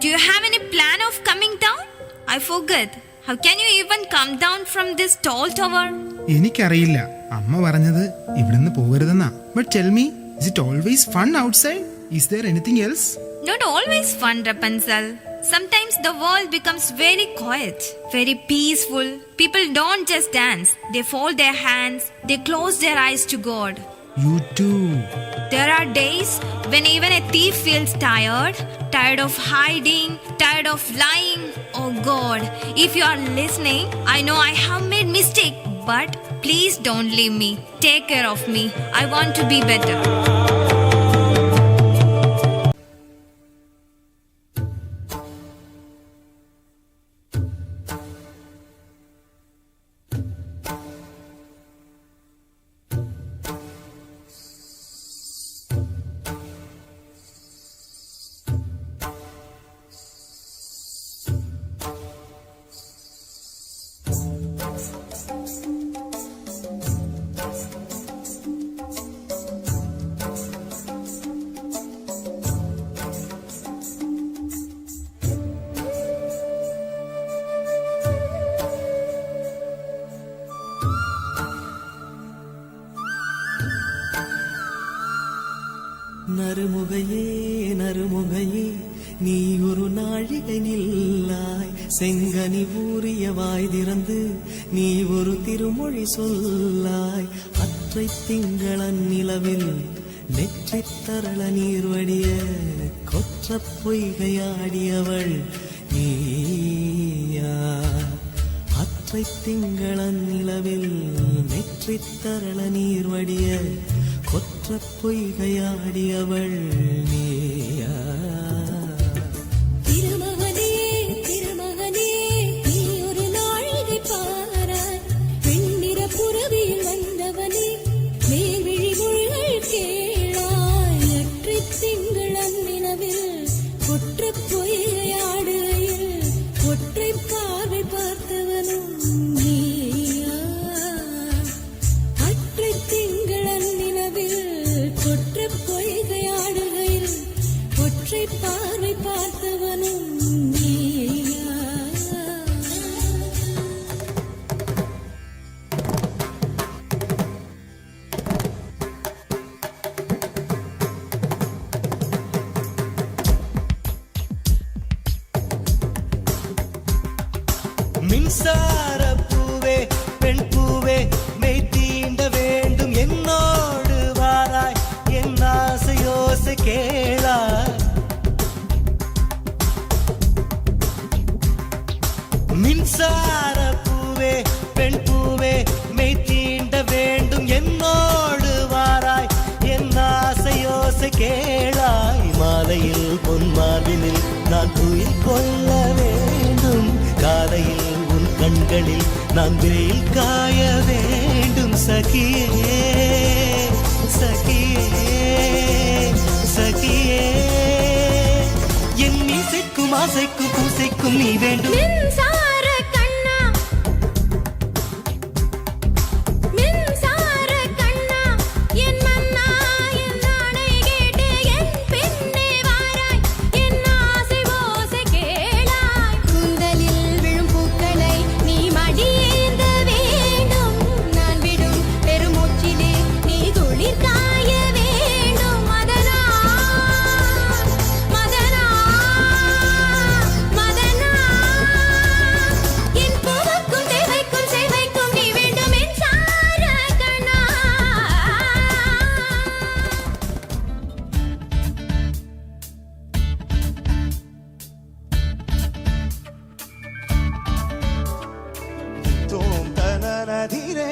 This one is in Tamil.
Do you have any plan of coming down? I forget. How can you even come down from this tall tower? എനിക്കറിയില്ല. അമ്മ പറഞ്ഞത് ഇവിടുന്ന് പോകരുതെന്നാ. But tell me, is it always fun outside? Is there anything else? Not always fun, Rapunzel. Sometimes the world becomes very quiet, very peaceful. People don't just dance. They fold their hands. They close their eyes to God. You too. There are days when even a thief feels tired of hiding, tired of lying. Oh God, if you are listening, I know I have made mistake, but please don't leave me. Take care of me. I want to be better. நறுமுகையே நறுமுகையே நீ ஒரு நாழிகை நில்லாய் செங்கனி ஊறிய வாய் திறந்து நீ ஒரு திருமொழி சொல்லாய் அற்றை திங்களன் நிலவில் நெற்றி தரள நீர் வடிய கொற்ற பொய்கையாடியவள் நீயா அற்றை திங்களன் நிலவில் நெற்றி தரள நீர் வடிய கொற்ற பொய்கையாடியவள் நீயா திருமகனே திருமகனே நீ ஒரு நாழிகை பாராய் வெண்ணிற புறவியில் வந்தவனே மேல்விழி மொழிகள் கேளாய் நெற்றி திங்களன் நிலவில் கொற்ற பொய்கையாடுகையில் ஒற்றை பார்வை பார்த்தவனும் நீயா அற்றை திங்களன் கொற்ற பொய்கையாடுகையில் ஒற்றை பார்வை பார்த்தவனும் நீயா மின்சார பூவே பெண் பூவே மெய் தீண்ட வேண்டும் என்னோடு வாராய் என் ஆசையோசை கேளாய் மின்சார பூவே பெண் பூவே மெய் தீண்ட வேண்டும் என்னோடு வாராய் என் ஆசையோசை கேளாய் மாலையில் பொன்மார்பினில் நான் துயில் கொள்ள வேண்டும் காலையில் உன் கண்களில் நான் வெயில் காய வேண்டும் சகியே சகியே சகியே என் இசைக்கும் ஆசைக்கும் பூசைக்கும் நீ வேண்டும் மின்சார கண்ணா மின்சார கண்ணா என் மன்னா என் நாணை கேட்டு என் பெண்ணே வாராய் என் ஆசை ஓசை கேளாய் கூந்தலில் விழும் பூக்களை நீ மடியேந்த வேண்டும் நான் விடும் பெருமூச்சிலே நீ துளிர் காய வேண்டும் மதனா மதனா மதனா என் பூவுக்கும் தேவைக்கும் சேவைக்கும் நீ வேண்டும் மின்சார கண்ணா தோம் தனன தீரே